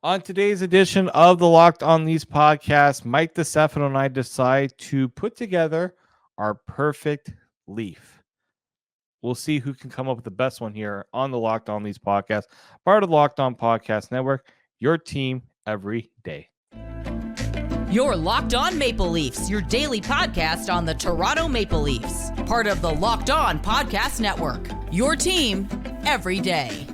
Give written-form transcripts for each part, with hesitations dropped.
On today's edition of the Locked On Leafs podcast, Mike DiStefano and I decide to put together our perfect Leaf. We'll see who can come up with the best one here on the Locked On Leafs podcast, part of the Locked On Podcast Network, your team every day. You're Locked On Maple Leafs, your daily podcast on the Toronto Maple Leafs, part of the Locked On Podcast Network, your team every day.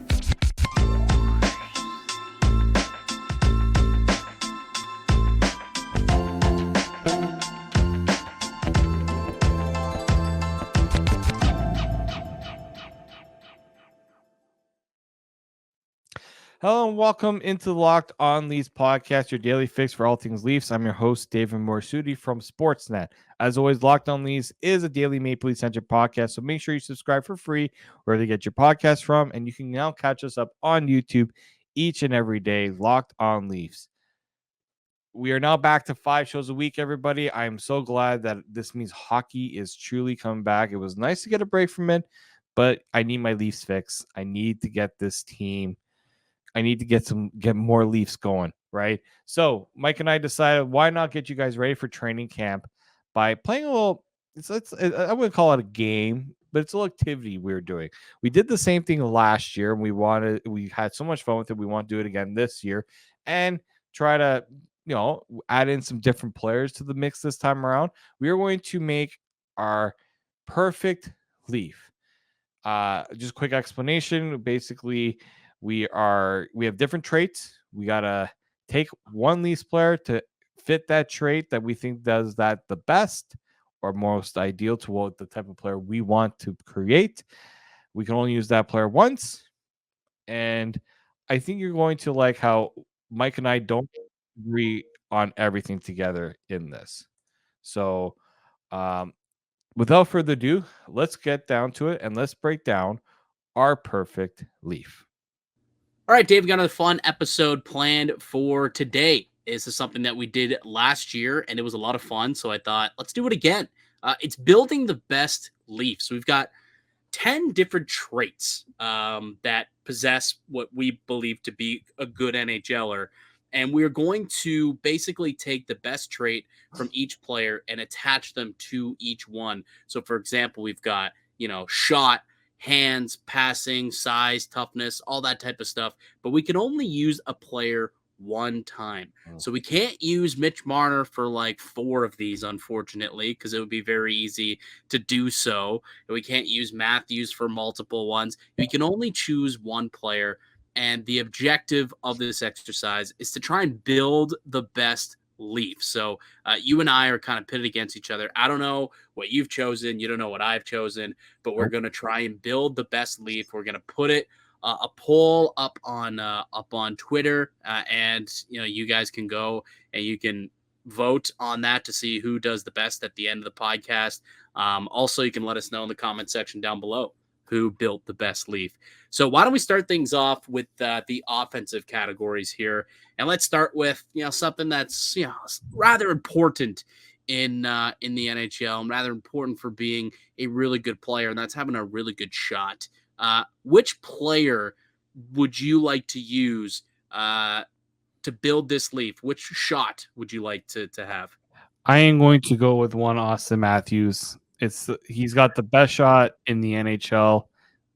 Hello and welcome into the Locked On Leafs podcast, your daily fix for all things Leafs. I'm your host, David Morassutti from Sportsnet. As always, Locked On Leafs is a daily Maple Leaf-centric podcast, so make sure you subscribe for free wherever you get your podcast from, and you can now catch us up on YouTube each and every day, Locked On Leafs. We are now back to 5 shows a week, everybody. I am so glad that this means hockey is truly coming back. It was nice to get a break from it, but I need my Leafs fix. I need to get this team. I need to get more Leafs going, right? So Mike and I decided why not get you guys ready for training camp by playing a little. I wouldn't call it a game, but it's a little activity we were doing. We did the same thing last year, and we had so much fun with it. We want to do it again this year and try to add in some different players to the mix this time around. We are going to make our perfect Leaf. Just quick explanation. Basically, we have different traits. We gotta take one Leafs player to fit that trait that we think does that the best or most ideal to what the type of player we want to create. We can only use that player once, and I think you're going to like how Mike and I don't agree on everything together in this. So, without further ado, let's get down to it and let's break down our perfect Leaf. All right, Dave, we got another fun episode planned for today. This is something that we did last year, and it was a lot of fun, so I thought, let's do it again. It's building the best Leaf. So we've got 10 different traits that possess what we believe to be a good NHLer, and we're going to basically take the best trait from each player and attach them to each one. So, for example, we've got, shot, hands, passing, size, toughness, all that type of stuff. But we can only use a player one time. So we can't use Mitch Marner for like 4 of these, unfortunately, because it would be very easy to do so. And we can't use Matthews for multiple ones. We can only choose one player. And the objective of this exercise is to try and build the best Leaf. So you and I are kind of pitted against each other. I don't know what you've chosen. You don't know what I've chosen, but we're going to try and build the best Leaf. We're going to put it a poll up on Twitter, and you guys can go and you can vote on that to see who does the best at the end of the podcast. Also, you can let us know in the comment section down below who built the best Leaf. So why don't we start things off with the offensive categories here, and let's start with something that's rather important in the NHL and rather important for being a really good player, and that's having a really good shot. Which player would you like to use to build this Leaf? Which shot would you like to have? I am going to go with one Austin Matthews. He's got the best shot in the NHL.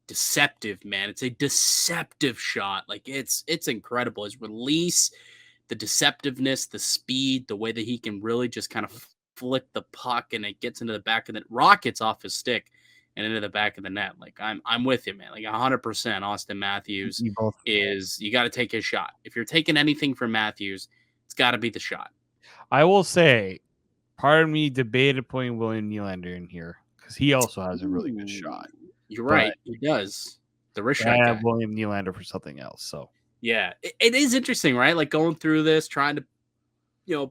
Deceptive, man. It's a deceptive shot. Like it's incredible. His release, the deceptiveness, the speed, the way that he can really just kind of flick the puck and it gets into the back of the rockets off his stick and into the back of the net. Like I'm with you, man. Like 100% Austin Matthews you got to take his shot. If you're taking anything from Matthews, it's got to be the shot. I will say, part of me debated putting William Nylander in here because he also has a really good shot. You're right. He does. The wrist shot. I have William Nylander for something else. So yeah, it is interesting, right? Like going through this, trying to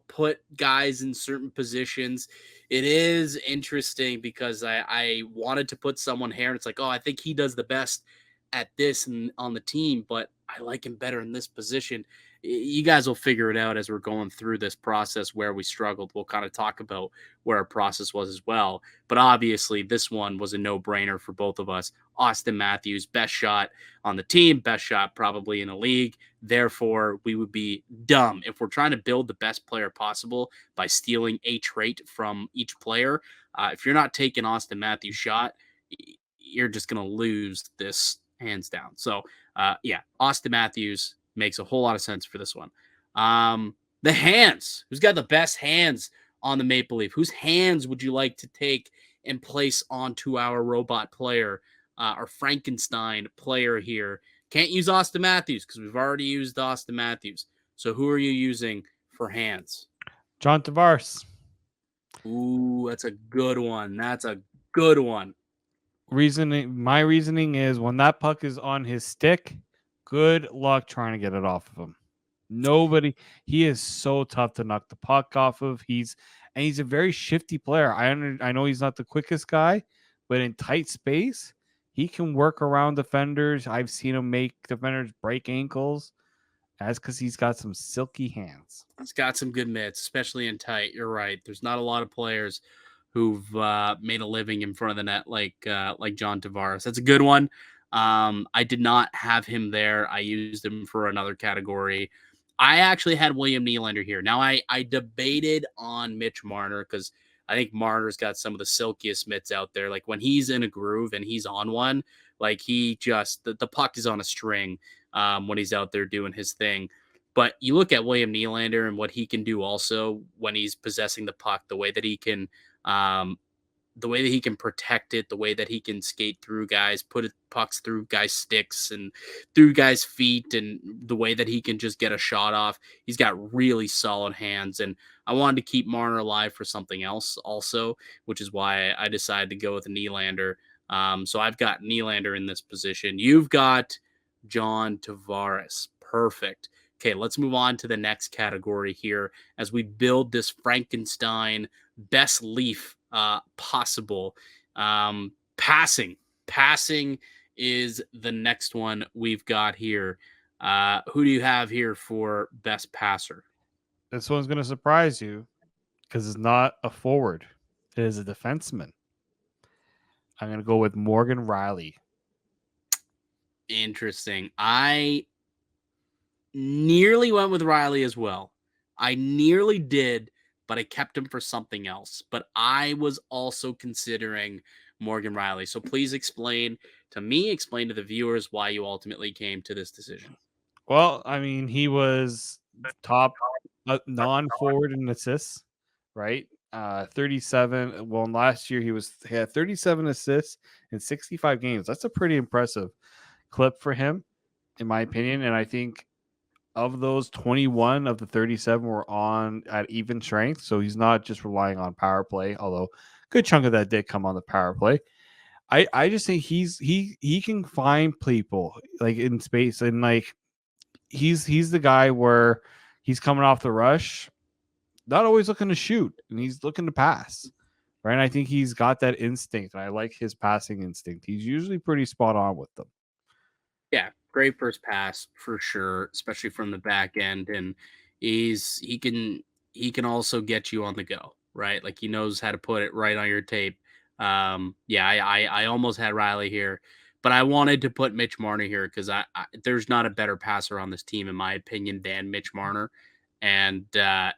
put guys in certain positions. It is interesting because I wanted to put someone here, and it's like, oh, I think he does the best at this and on the team, but I like him better in this position. You guys will figure it out as we're going through this process where we struggled. We'll kind of talk about where our process was as well. But obviously, this one was a no-brainer for both of us. Austin Matthews, best shot on the team, best shot probably in the league. Therefore, we would be dumb if we're trying to build the best player possible by stealing a trait from each player. If you're not taking Austin Matthews' shot, you're just going to lose this hands down. So, yeah, Austin Matthews makes a whole lot of sense for this one. The hands. Who's got the best hands on the Maple Leaf? Whose hands would you like to take and place onto our robot player, our Frankenstein player here? Can't use Austin Matthews because we've already used Austin Matthews. So who are you using for hands? John Tavares. Ooh, that's a good one. That's a good one. My reasoning is when that puck is on his stick, good luck trying to get it off of him. He is so tough to knock the puck off of. He's a very shifty player. I know he's not the quickest guy, but in tight space, he can work around defenders. I've seen him make defenders break ankles. That's because he's got some silky hands. He's got some good mitts, especially in tight. You're right. There's not a lot of players who've made a living in front of the net like John Tavares. That's a good one. I did not have him there. I used him for another category. I actually had William Nylander here. Now, I debated on Mitch Marner because I think Marner's got some of the silkiest mitts out there. Like when he's in a groove and he's on one, like the puck is on a string when he's out there doing his thing. But you look at William Nylander and what he can do also when he's possessing the puck, the way that he can protect it, the way that he can skate through guys, put pucks through guys' sticks and through guys' feet, and the way that he can just get a shot off. He's got really solid hands, and I wanted to keep Marner alive for something else also, which is why I decided to go with Nylander. So I've got Nylander in this position. You've got John Tavares. Perfect. Okay, let's move on to the next category here as we build this Frankenstein best Leaf possible. Passing is the next one we've got here. Who do you have here for best passer? This one's going to surprise you because it's not a forward. It is a defenseman. I'm going to go with Morgan Rielly. Interesting. I nearly went with Rielly as well. I nearly did, but I kept him for something else. But I was also considering Morgan Rielly. So please explain to the viewers why you ultimately came to this decision. Well, I mean, he was top non-forward in assists, right? 37. Well, last year he had 37 assists in 65 games. That's a pretty impressive clip for him, in my opinion. And I think of those, 21 of the 37 were on at even strength. So he's not just relying on power play, although a good chunk of that did come on the power play. I just think he can find people like in space, and like he's the guy where he's coming off the rush, not always looking to shoot, and he's looking to pass. Right. And I think he's got that instinct. And I like his passing instinct. He's usually pretty spot on with them. Yeah, great first pass for sure, especially from the back end. And he can also get you on the go, right? Like he knows how to put it right on your tape. I almost had Rielly here, but I wanted to put Mitch Marner here because I there's not a better passer on this team, in my opinion, than Mitch Marner. And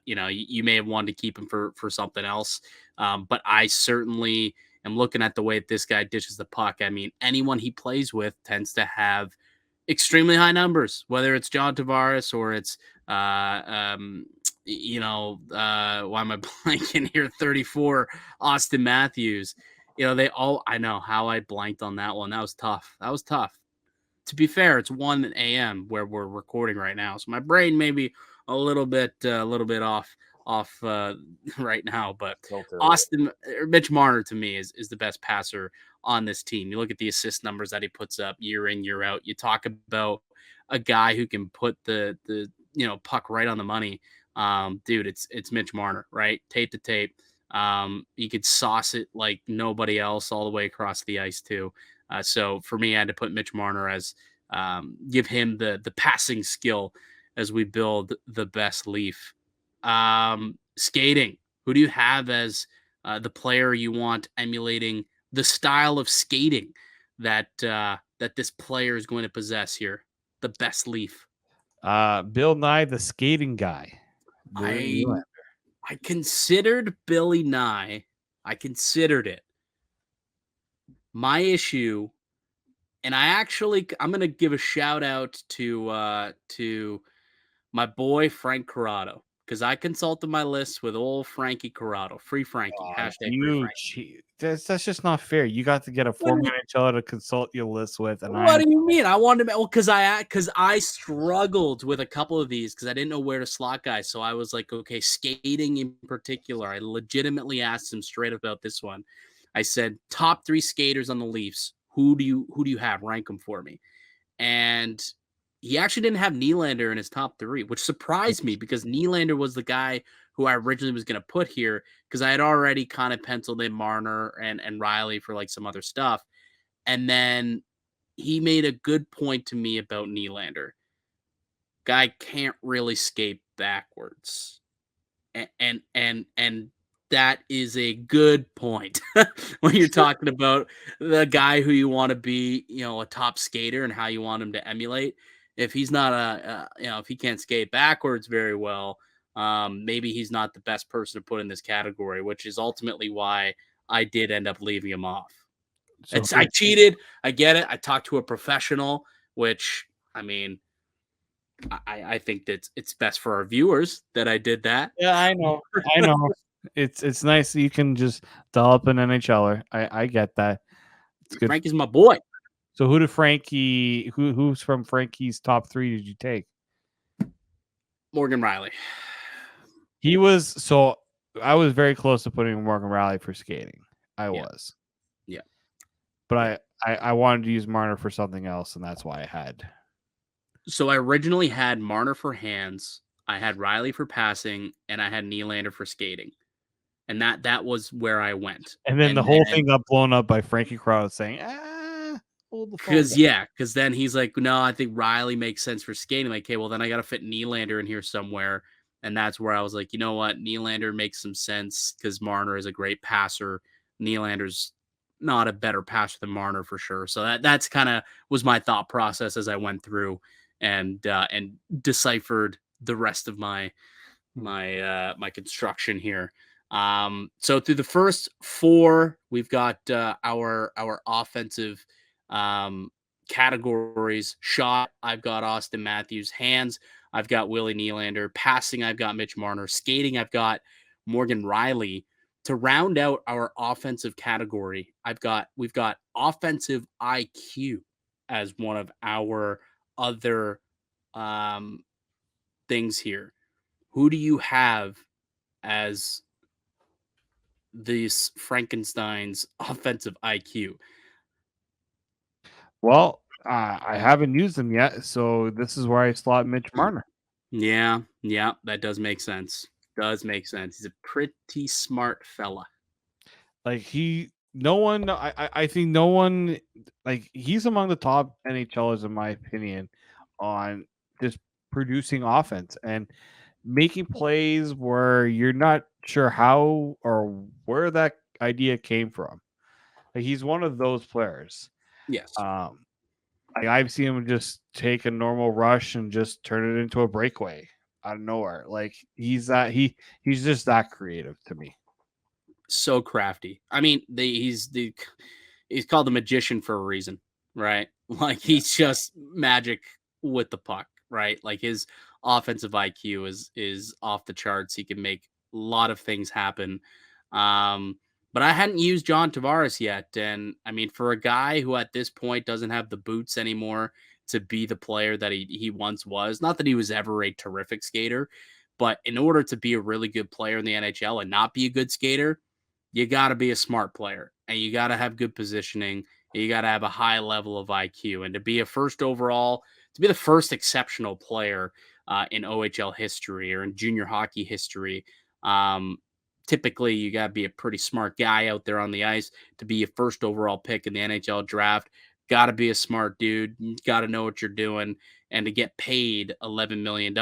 you may have wanted to keep him for something else, but I certainly am looking at the way this guy dishes the puck. I mean, anyone he plays with tends to have extremely high numbers, whether it's John Tavares or it's why am I blanking here? 34 Austin Matthews. I know how I blanked on that one. That was tough. To be fair, it's 1 a.m. where we're recording right now, so my brain may be a little bit off right now. But Mitch Marner to me is the best passer on this team. You look at the assist numbers that he puts up year in, year out. You talk about a guy who can put the puck right on the money. Dude, it's Mitch Marner, right? Tape to tape. He could sauce it like nobody else all the way across the ice too. So for me, I had to put Mitch Marner as give him the passing skill as we build the best Leaf. Skating. Who do you have as the player you want emulating the style of skating that that this player is going to possess here? The best Leaf. Bill Nye, the skating guy. I considered Billy Nye. I considered it. My issue, and I'm gonna give a shout out to my boy Frank Corrado, because I consulted my list with old Frankie Corrado. Free Frankie. Hashtag free Frankie. That's just not fair. You got to get a former NHLer to consult your list with, and What do you mean? I wanted to, because I struggled with a couple of these because I didn't know where to slot guys. So I was like, okay, skating in particular. I legitimately asked him straight about this one. I said, top 3 skaters on the Leafs. Who do you have? Rank them for me. And he actually didn't have Nylander in his top 3, which surprised me because Nylander was the guy who I originally was going to put here because I had already kind of penciled in Marner and Riley for like some other stuff. And then he made a good point to me about Nylander. Guy can't really skate backwards. And that is a good point when you're talking about the guy who you want to be, a top skater and how you want him to emulate. If he's not if he can't skate backwards very well, maybe he's not the best person to put in this category, which is ultimately why I did end up leaving him off. I cheated. I get it. I talked to a professional, which, I mean, I think that it's best for our viewers that I did that. Yeah, I know. It's nice that you can just dial up an NHLer. I get that. It's good. Frank is my boy. So who's from Frankie's top 3 did you take? Morgan Riley. I was very close to putting Morgan Riley for skating. I was. Yeah. But I wanted to use Marner for something else, and that's why I had. So I originally had Marner for hands, I had Riley for passing, and I had Nylander for skating. And that was where I went. And then the whole thing got blown up by Frankie Corrado saying, hold the phone. Because then he's like, no, I think Riley makes sense for skating. Like, okay, well, then I got to fit Nylander in here somewhere. And that's where I was like, you know what? Nylander makes some sense because Marner is a great passer. Nylander's not a better passer than Marner for sure. So that's kind of was my thought process as I went through and deciphered the rest of my construction here. So through the first 4, we've got our offensive categories. Shot, I've got Austin Matthews. Hands, I've got Willie Nylander. Passing, I've got Mitch Marner. Skating, I've got Morgan Riley. To round out our offensive category, we've got offensive IQ as one of our other things here. Who do you have as these Frankenstein's offensive IQ? Well, I haven't used them yet, so this is where I slot Mitch Marner. Yeah, that does make sense. He's a pretty smart fella. Like I think no one, like, he's among the top NHLers in my opinion on just producing offense and making plays where you're not sure how or where that idea came from. Like, he's one of those players. Yes. I've seen him just take a normal rush and just turn it into a breakaway out of nowhere. Like, he's just that creative to me. So crafty. I mean, he's called the magician for a reason, right? Like, he's just magic with the puck, right? Like, his offensive IQ is off the charts. He can make a lot of things happen. But I hadn't used John Tavares yet. And I mean, for a guy who at this point doesn't have the boots anymore to be the player that he once was, not that he was ever a terrific skater, but in order to be a really good player in the NHL and not be a good skater, you got to be a smart player and you got to have good positioning. You got to have a high level of IQ, and to be a first overall, to be the first exceptional player in OHL history or in junior hockey history, typically you got to be a pretty smart guy out there on the ice to be a first overall pick in the NHL draft. Got to be a smart dude. You got to know what you're doing, and to get paid $11 million,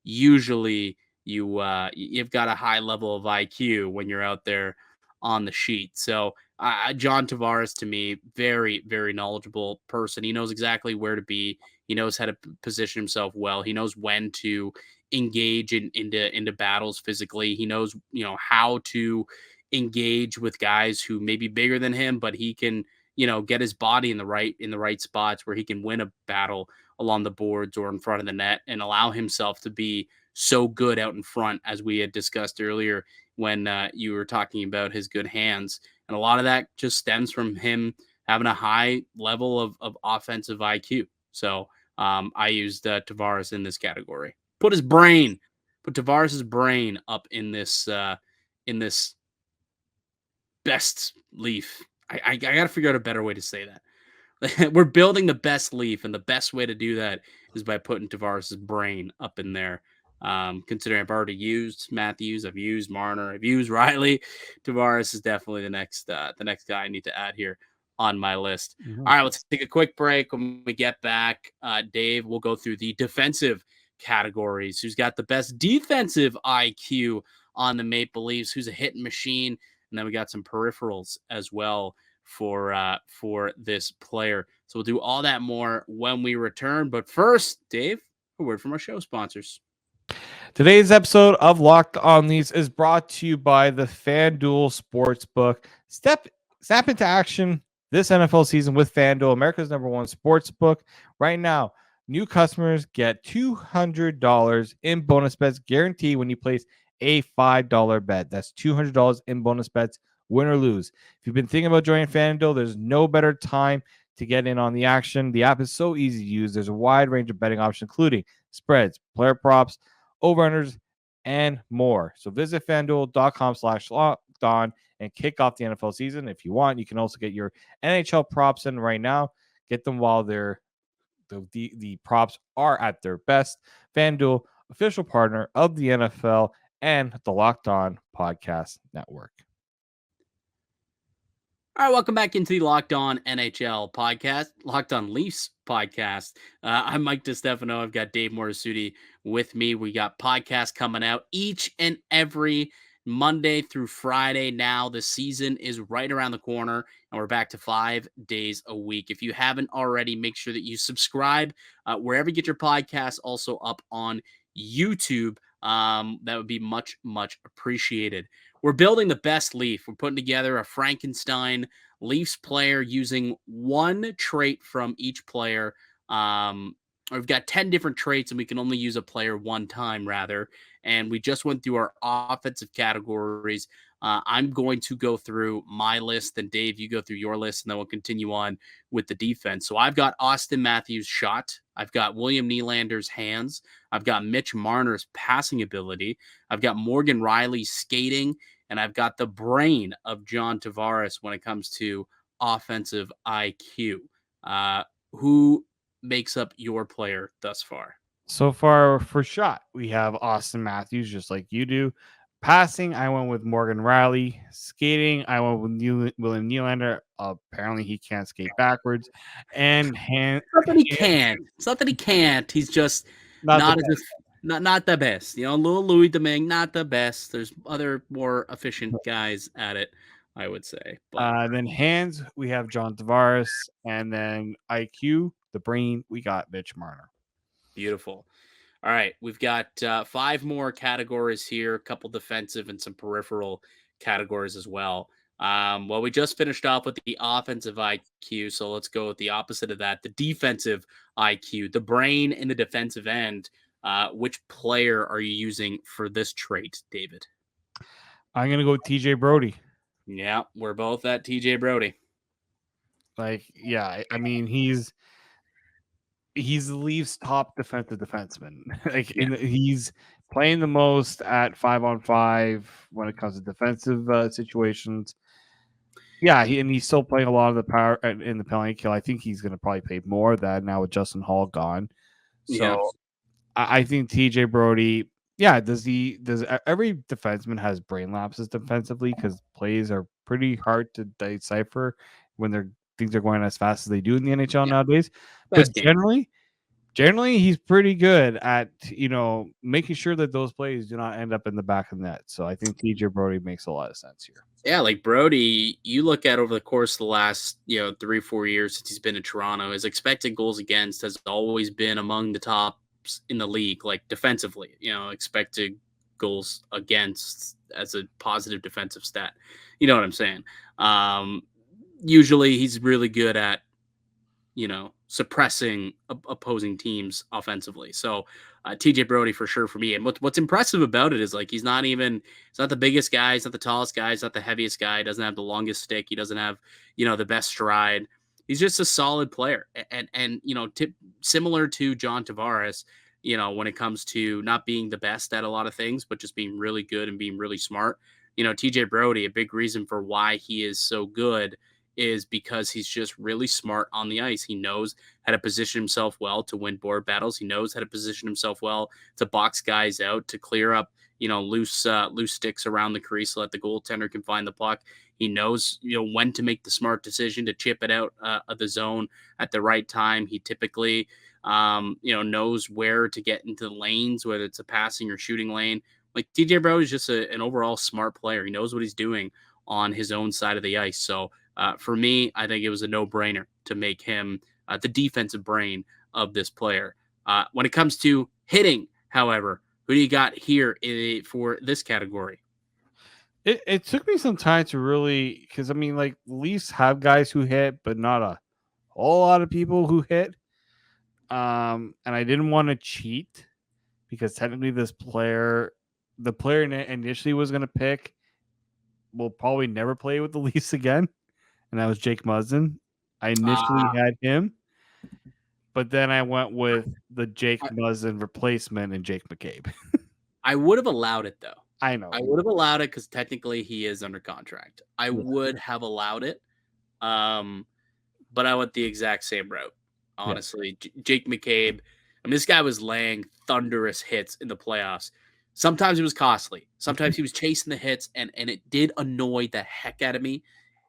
usually you've got a high level of IQ when you're out there on the sheet. So John Tavares, to me, very, very knowledgeable person. He knows exactly where to be. He knows how to position himself well. He knows when to engage into battles physically. He knows, how to engage with guys who may be bigger than him, but he can, get his body in the right spots where he can win a battle along the boards or in front of the net and allow himself to be so good out in front, as we had discussed earlier when you were talking about his good hands. And a lot of that just stems from him having a high level of offensive IQ. So I used Tavares in this category. Put Tavares's brain up in this best Leaf. I got to figure out a better way to say that. We're building the best Leaf, and the best way to do that is by putting Tavares' brain up in there. Considering I've already used Matthews, I've used Marner, I've used Riley, Tavares is definitely the next guy I need to add here on my list. Mm-hmm. All right, let's take a quick break. When we get back, Dave, we'll go through the defensive categories. Who's got the best defensive IQ on the Maple Leafs? Who's a hitting machine? And then we got some peripherals as well for this player. So we'll do all that more when we return. But first, Dave, a word from our show sponsors. Today's episode of Locked On Leafs is brought to you by the FanDuel Sportsbook. Snap into action this NFL season with FanDuel, America's #1 sportsbook. Right now, new customers get $200 in bonus bets guaranteed when you place a $5 bet. That's $200 in bonus bets, win or lose. If you've been thinking about joining FanDuel, there's no better time to get in on the action. The app is so easy to use. There's a wide range of betting options, including spreads, player props, over-unders, and more. So visit FanDuel.com/lockedon and kick off the NFL season. If you want, you can also get your NHL props in right now. Get them while the props are at their best. FanDuel, official partner of the NFL and the Locked On Podcast Network. All right, welcome back into the Locked On NHL podcast, Locked On Leafs podcast. I'm Mike DiStefano. I've got Dave Morassutti with me. We got podcasts coming out each and every Monday through Friday. Now the season is right around the corner, and we're back to 5 days a week. If you haven't already, make sure that you subscribe wherever you get your podcasts. Also up on YouTube. That would be much, much appreciated. We're building the best Leaf. We're putting together a Frankenstein Leafs player using one trait from each player. We've got 10 different traits, and we can only use a player one time, rather. And we just went through our offensive categories. I'm going to go through my list, and Dave, you go through your list, and then we'll continue on with the defense. So I've got Austin Matthews' shot. I've got William Nylander's hands. I've got Mitch Marner's passing ability. I've got Morgan Riley's skating, and I've got the brain of John Tavares when it comes to offensive IQ. Who makes up your player thus far? So far for shot, we have Austin Matthews, just like you do. Passing, I went with Morgan Riley. Skating, I went with William Nylander. Apparently, he can't skate backwards. And It's not that he can't. It's not that he can't. He's just not the best. Little Louis Domingue, not the best. There's other more efficient guys at it, I would say. But then hands, we have John Tavares. And then IQ, the brain, we got Mitch Marner. Beautiful. All right, we've got 5 more categories here, a couple defensive and some peripheral categories as well. Well, we just finished off with the offensive IQ, so let's go with the opposite of that, the defensive IQ, the brain in the defensive end. Which player are you using for this trait, David? I'm going to go with TJ Brody. Yeah, we're both at TJ Brody. I mean, he's the Leafs' top defensive defenseman. He's playing the most at 5-on-5 when it comes to defensive situations. Yeah, he's still playing a lot of the power in the penalty kill. I think he's going to probably play more of that now with Justin Hall gone. So I think TJ Brody. Yeah, does every defenseman has brain lapses defensively because plays are pretty hard to decipher when things are going as fast as they do in the NHL nowadays. But generally he's pretty good at making sure that those plays do not end up in the back of the net. So I think TJ Brody makes a lot of sense here. Yeah, like Brody, you look at over the course of the last, 3-4 years since he's been in Toronto, his expected goals against has always been among the tops in the league, like defensively, expected goals against as a positive defensive stat. You know what I'm saying? Usually he's really good at suppressing opposing teams offensively. So TJ Brody for sure for me. And what's impressive about it is like he's not the biggest guy, he's not the tallest guy, he's not the heaviest guy, he doesn't have the longest stick, he doesn't have the best stride. He's just a solid player, and similar to John Tavares. When it comes to not being the best at a lot of things, but just being really good and being really smart. TJ Brody, a big reason for why he is so good is because he's just really smart on the ice. He knows how to position himself well to win board battles. He knows how to position himself well to box guys out, to clear up, loose sticks around the crease so that the goaltender can find the puck. He knows, when to make the smart decision to chip it out of the zone at the right time. He typically, knows where to get into the lanes, whether it's a passing or shooting lane. Like TJ Brody is just an overall smart player. He knows what he's doing on his own side of the ice. So, for me, I think it was a no-brainer to make him the defensive brain of this player. When it comes to hitting, however, who do you got here for this category? It took me some time to really, because like Leafs have guys who hit, but not a whole lot of people who hit. And I didn't want to cheat because technically the player initially was going to pick will probably never play with the Leafs again. And that was Jake Muzzin. I initially had him, but then I went with the Jake Muzzin replacement and Jake McCabe. I would have allowed it, though. I know. I would have allowed it because technically he is under contract. I would have allowed it, but I went the exact same route, honestly. Yeah. Jake McCabe, this guy was laying thunderous hits in the playoffs. Sometimes it was costly. Sometimes he was chasing the hits, and it did annoy the heck out of me.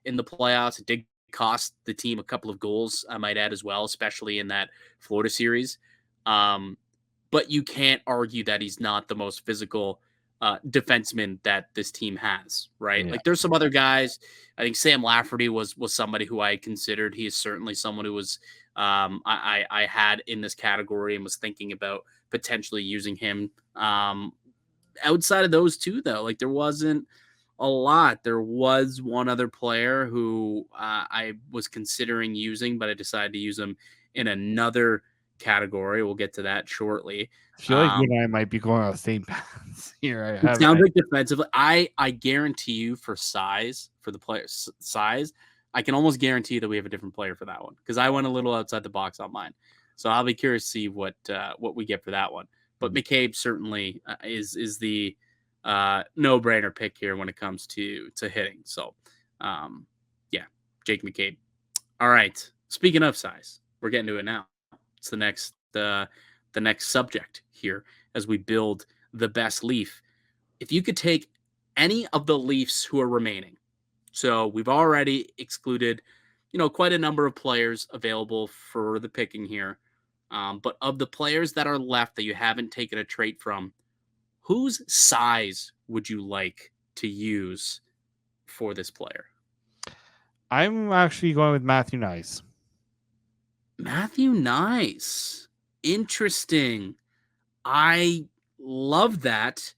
In the playoffs, it did cost the team a couple of goals, I might add as well, especially in that Florida series. But you can't argue that he's not the most physical defenseman that this team has, right? Yeah. Like there's some other guys. I think Sam Lafferty was somebody who I considered. He is certainly someone who was I had in this category and was thinking about potentially using him. Outside of those two, though, like there wasn't a lot. There was one other player who I was considering using, but I decided to use him in another category. We'll get to that shortly. I feel like you and I might be going on the same paths here. It sounds like defensively. I guarantee you for the player's size, I can almost guarantee that we have a different player for that one because I went a little outside the box on mine. So I'll be curious to see what we get for that one. But McCabe certainly is the no-brainer pick here when it comes to hitting. So, Jake McCabe. All right. Speaking of size, we're getting to it now. It's the next subject here as we build the best Leaf. If you could take any of the Leafs who are remaining, so we've already excluded, quite a number of players available for the picking here. But of the players that are left that you haven't taken a trait from, whose size would you like to use for this player? I'm actually going with Matthew Knies. Matthew Knies. Interesting. I love that.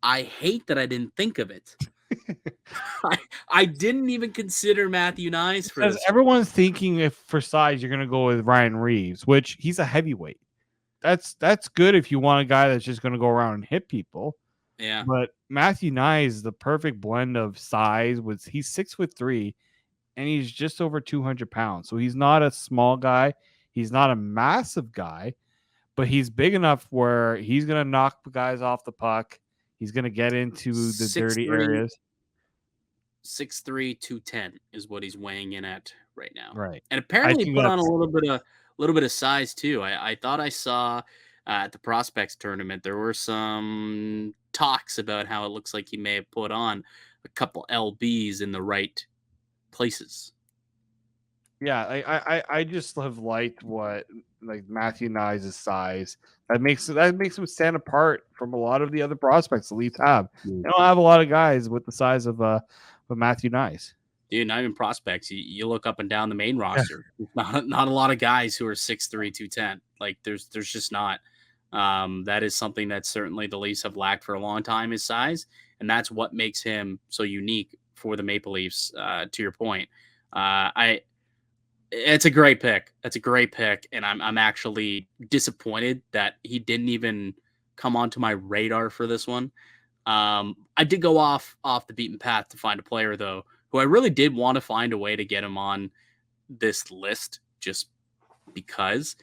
I hate that I didn't think of it. I didn't even consider Matthew Knies for this. Everyone's thinking if for size you're going to go with Ryan Reeves, which he's a heavyweight. That's good if you want a guy that's just going to go around and hit people. Yeah. But Matthew Knies is the perfect blend of size. He's 6'3", and he's just over 200 pounds. So he's not a small guy. He's not a massive guy, but he's big enough where he's going to knock guys off the puck. He's going to get into the dirty areas. 6'3", 210 is what he's weighing in at right now. Right. And apparently he put on a little bit of size too. I thought I saw at the prospects tournament there were some talks about how it looks like he may have put on a couple LBs in the right places. Yeah, I just have liked what like Matthew Knies' size that makes him stand apart from a lot of the other prospects the Leafs have. They don't have a lot of guys with the size of with Matthew Nyes. Dude, not even prospects. You look up and down the main roster. Not a lot of guys who are 6'3", 210. Like there's just not. That is something that certainly the Leafs have lacked for a long time, his size, and that's what makes him so unique for the Maple Leafs. To your point, it's a great pick. That's a great pick, and I'm actually disappointed that he didn't even come onto my radar for this one. I did go off the beaten path to find a player though, who I really did want to find a way to get him on this list just because.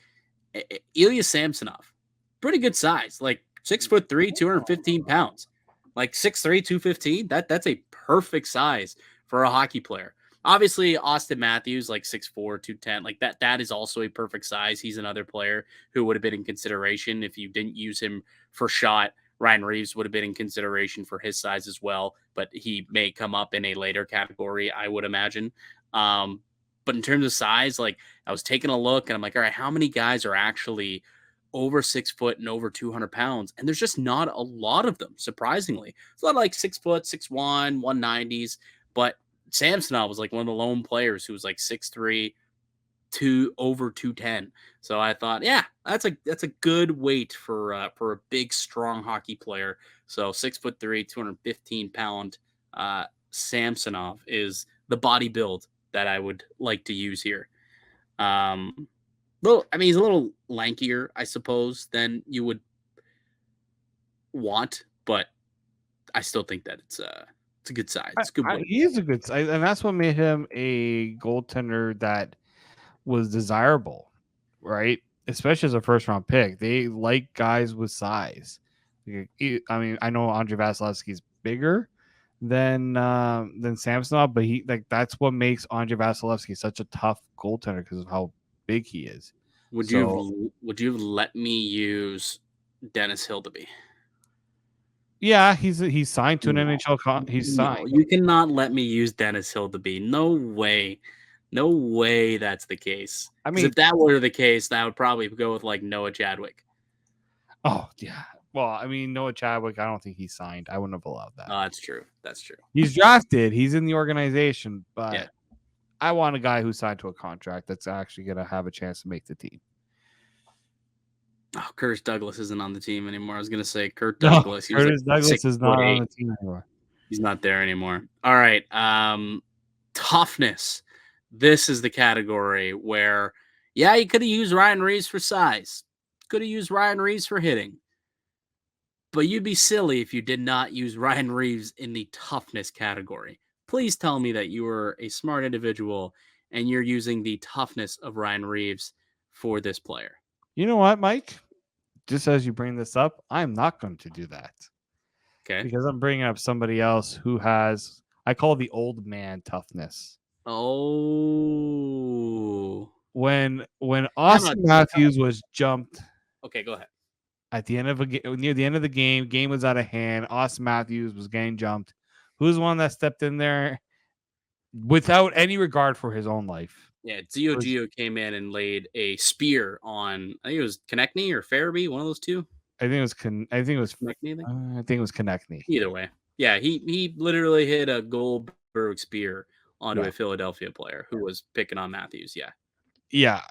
Ilya Samsonov, pretty good size, like 6'3", 215 pounds, like 6'3", 215. That's a perfect size for a hockey player. Obviously, Austin Matthews, like 6'4", 210, like that is also a perfect size. He's another player who would have been in consideration if you didn't use him for shot. Ryan Reeves would have been in consideration for his size as well, but he may come up in a later category, I would imagine. But in terms of size, like I was taking a look and I'm like, all right, how many guys are actually over 6 foot and over 200 pounds? And there's just not a lot of them, surprisingly. It's a lot of like 6 foot, 6'1", 190s, but Samsonov was like one of the lone players who was like 6'3", over 210. So I thought, yeah, that's a good weight for a big, strong hockey player. So 6'3", 215 pound Samsonov is the body build that I would like to use here. He's a little lankier, I suppose, than you would want, but I still think that it's a good size. It's a good weight. He is a good size, and that's what made him a goaltender that was desirable, right? Especially as a first-round pick. They like guys with size. I mean, I know Andrei Vasilevsky's bigger than Samsonov, but that's what makes Andrei Vasilevsky such a tough goaltender because of how big he is. Would you let me use Dennis Hildeby? Yeah, he's signed to an NHL. He's signed. You cannot let me use Dennis Hildeby. No way. No way that's the case. I mean, if that were the case, that would probably go with like Noah Chadwick. Oh, yeah. Well, I mean, Noah Chadwick, I don't think he's signed. I wouldn't have allowed that. Oh, that's true. That's true. He's drafted. He's in the organization, but yeah. I want a guy who's signed to a contract that's actually going to have a chance to make the team. Oh, Curtis Douglas isn't on the team anymore. I was going to say Kurt Douglas. Curtis Douglas is not on the team anymore. He's not there anymore. All right. Toughness. This is the category where, yeah, you could have used Ryan Reeves for size. Could have used Ryan Reeves for hitting. But you'd be silly if you did not use Ryan Reeves in the toughness category. Please tell me that you are a smart individual and you're using the toughness of Ryan Reeves for this player. You know what, Mike? Just as you bring this up, I'm not going to do that. Okay. Because I'm bringing up somebody else who has, I call the old man toughness. Oh. When Austin Matthews was jumped. Okay, go ahead. At the end of near the end of the game was out of hand. Austin Matthews was getting jumped. Who's the one that stepped in there without any regard for his own life? Yeah, Gio came in and laid a spear on. I think it was Konechny or Farabee, one of those two. I think it was Konechny. I think it was Konechny. Either way, yeah, he literally hit a Goldberg spear onto a Philadelphia player who was picking on Matthews. Yeah,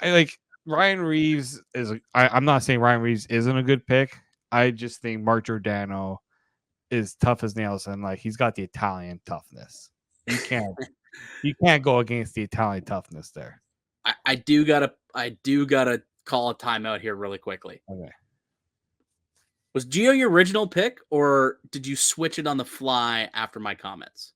Ryan Reeves is. I'm not saying Ryan Reeves isn't a good pick. I just think Mark Giordano is tough as nails, and he's got the Italian toughness. You can't go against the Italian toughness there. I do gotta call a timeout here really quickly. Okay. Was Gio your original pick, or did you switch it on the fly after my comments?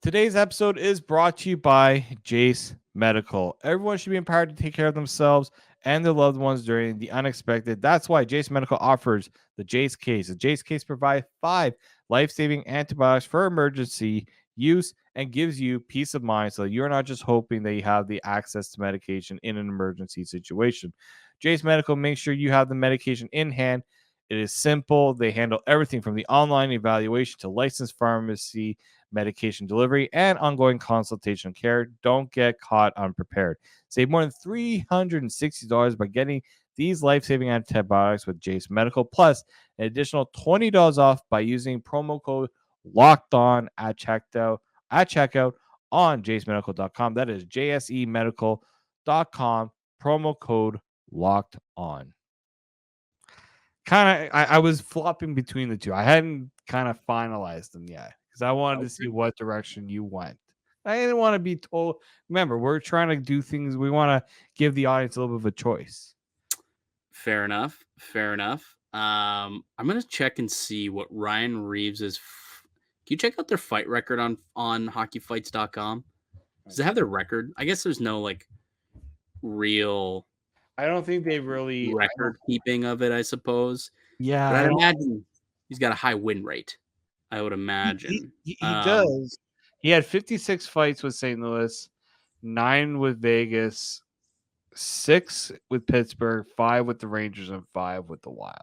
Today's episode is brought to you by Jase Medical. Everyone should be empowered to take care of themselves and their loved ones during the unexpected. That's why Jase Medical offers the Jase Case. The Jase Case provides 5 life-saving antibiotics for emergency use and gives you peace of mind so you're not just hoping that you have the access to medication in an emergency situation. Jase Medical makes sure you have the medication in hand. It is simple. They handle everything from the online evaluation to licensed pharmacy medication delivery and ongoing consultation care. Don't get caught unprepared. Save more than $360 by getting these life-saving antibiotics with Jase Medical, plus an additional $20 off by using promo code Locked On at checkout on jasemedical.com. That is jsemedical.com. Promo code Locked On. I was flopping between the two. I hadn't kind of finalized them yet because I wanted to see what direction you went. I didn't want to be told. Remember, we're trying to do things. We want to give the audience a little bit of a choice. Fair enough. I'm gonna check and see what Ryan Reeves is. Can you check out their fight record on hockeyfights.com? Does it have their record? I guess there's no like real I don't think they really record keeping of it, I suppose. Yeah, but I'd imagine he's got a high win rate. I would imagine he does. He had 56 fights with St. Louis, 9 with Vegas, 6 with Pittsburgh, 5 with the Rangers, and 5 with the Wild.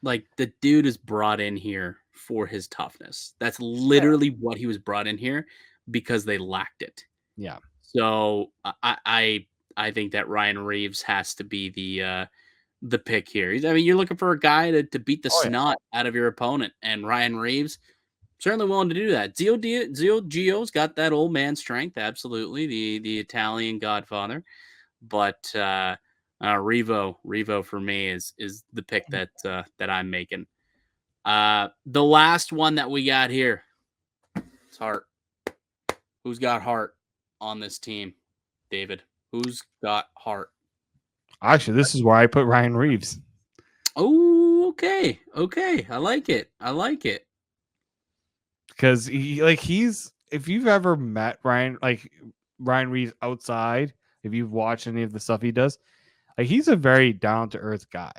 Like the dude is brought in here for his toughness. That's literally what he was brought in here because they lacked it. Yeah. So I think that Ryan Reeves has to be the pick here. I mean, you're looking for a guy to beat the snot out of your opponent, and Ryan Reeves certainly willing to do that. Zio Gio's got that old man strength, absolutely, the Italian Godfather. But Revo for me is the pick that I'm making. The last one that we got here, it's Hart. Who's got Hart on this team, David? Who's got Hart? Actually, this is where I put Ryan Reeves. Oh, okay. I like it. Because he's if you've ever met Ryan Reeves outside, if you've watched any of the stuff he does, he's a very down to earth guy.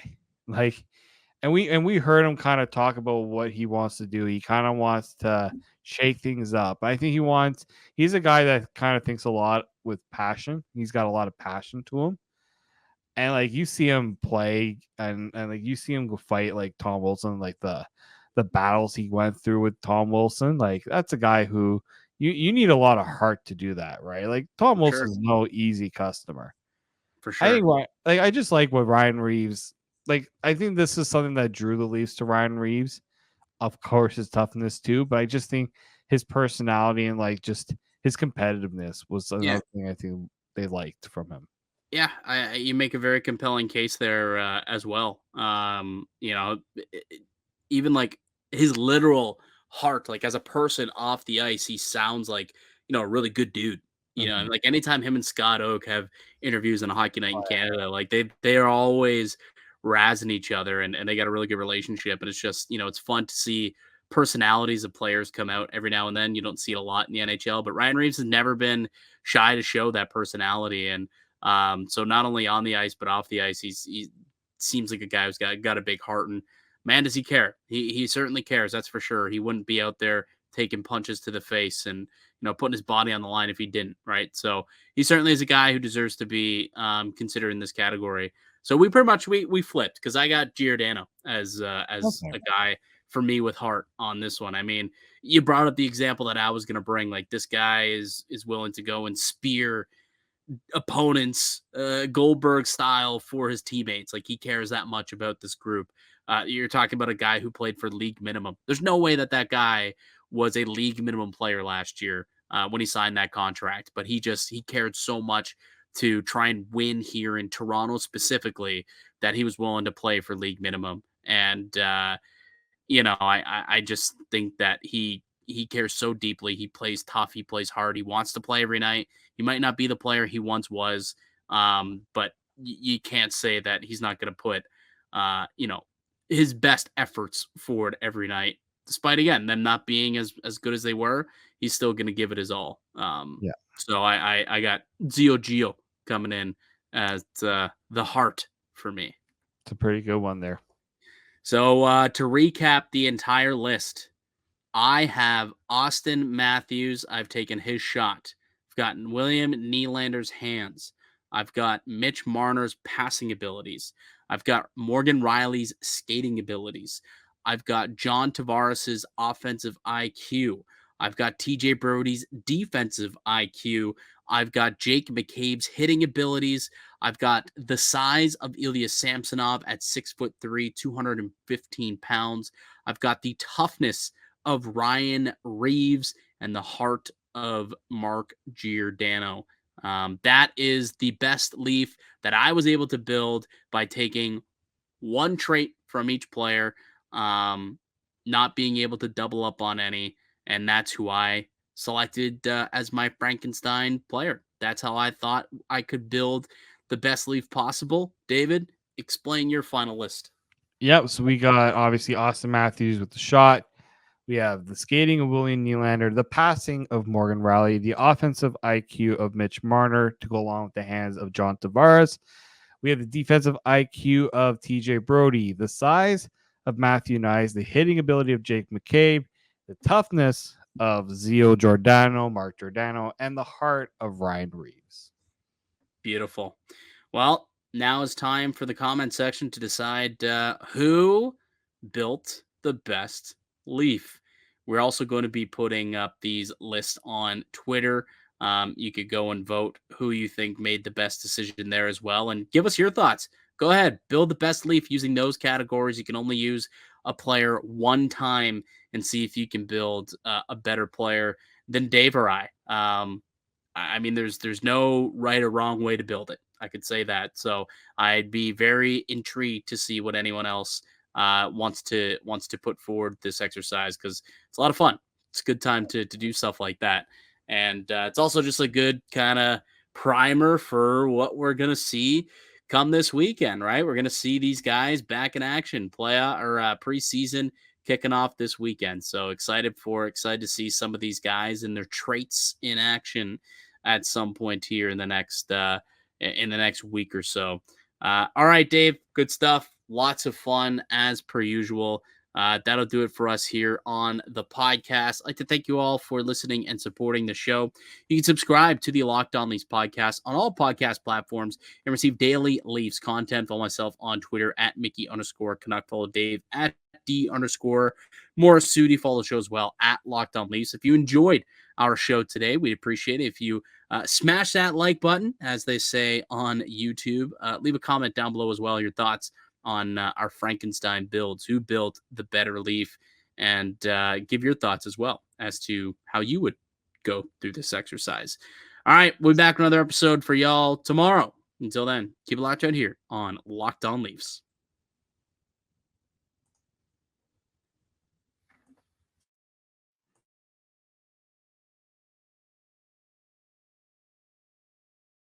And we heard him kind of talk about what he wants to do. He kind of wants to shake things up. I think he's a guy that kind of thinks a lot with passion. He's got a lot of passion to him. And you see him play and you see him go fight like Tom Wilson, like the battles he went through with Tom Wilson. That's a guy who you need a lot of heart to do that, right? Tom Wilson's no easy customer. For sure. I think I just like what Ryan Reeves. I think this is something that drew the Leafs to Ryan Reeves. Of course, his toughness too, but I just think his personality and just his competitiveness was another thing I think they liked from him. Yeah, you make a very compelling case there as well. Even his literal heart, as a person off the ice, he sounds like a really good dude. Anytime him and Scott Oak have interviews on a Hockey Night in Canada, they are always razzing each other and they got a really good relationship. And it's just it's fun to see personalities of players come out every now and then. You don't see it a lot in the NHL, but Ryan Reeves has never been shy to show that personality. And so not only on the ice but off the ice, he seems like a guy who's got a big heart. And man, does he care? He certainly cares. That's for sure. He wouldn't be out there taking punches to the face and putting his body on the line if he didn't. Right. So he certainly is a guy who deserves to be considered in this category. So we pretty much we flipped because I got Giordano as a guy for me with heart on this one. I mean, you brought up the example that I was going to bring. This guy is willing to go and spear opponents Goldberg style for his teammates. He cares that much about this group. You're talking about a guy who played for league minimum. There's no way that guy was a league minimum player last year when he signed that contract, but he cared so much to try and win here in Toronto specifically that he was willing to play for league minimum. And I just think that he cares so deeply. He plays tough. He plays hard. He wants to play every night. He might not be the player he once was, but you can't say that he's not going to put, his best efforts forward every night. Despite, again, them not being as good as they were, he's still going to give it his all. So I got Zio Gio coming in as the heart for me. It's a pretty good one there. So to recap the entire list, I have Austin Matthews. I've taken his shot. I've gotten William Nylander's hands. I've got Mitch Marner's passing abilities. I've got Morgan Rielly's skating abilities. I've got John Tavares's offensive IQ. I've got TJ Brody's defensive IQ. I've got Jake McCabe's hitting abilities. I've got the size of Ilya Samsonov at 6'3", 215 pounds. I've got the toughness of Ryan Reeves and the heart of Mark Giordano. That is the best Leaf that I was able to build by taking one trait from each player, not being able to double up on any, and that's who I selected as my Frankenstein player. That's how I thought I could build the best Leaf possible. David, explain your final list. Yep. So we got obviously Austin Matthews with the shot. We have the skating of William Nylander, the passing of Morgan Rielly, the offensive IQ of Mitch Marner to go along with the hands of John Tavares. We have the defensive IQ of TJ Brody, the size of Matthew Nyes, the hitting ability of Jake McCabe, the toughness of Zio Giordano, Mark Giordano, and the heart of Ryan Reeves. Beautiful. Well, now it's time for the comment section to decide who built the best Leaf. We're also going to be putting up these lists on Twitter. You could go and vote who you think made the best decision there as well, and give us your thoughts. Go ahead, build the best Leaf using those categories. You can only use a player one time and see if you can build a better player than Dave or I. I mean, there's no right or wrong way to build it. I could say that. So I'd be very intrigued to see what anyone else wants to put forward this exercise, because it's a lot of fun. It's a good time to do stuff like that, and it's also just a good kind of primer for what we're gonna see come this weekend. Right, we're gonna see these guys back in action, preseason kicking off this weekend. So excited to see some of these guys and their traits in action at some point here in the next week or so. All right, Dave, good stuff. Lots of fun as per usual. That'll do it for us here on the podcast. I'd like to thank you all for listening and supporting the show. You can subscribe to the Locked On Leafs podcast on all podcast platforms and receive daily Leafs content. Follow myself on Twitter at Mickey_Canuck. Follow Dave at D_Morassutti. Follow the show as well at Locked On Leafs. If you enjoyed our show today, we'd appreciate it if you smash that like button, as they say on YouTube. Leave a comment down below as well, your thoughts on our Frankenstein builds, who built the better Leaf, and give your thoughts as well as to how you would go through this exercise. All right, we'll be back with another episode for y'all tomorrow. Until then, keep it locked out here on Locked On Leafs.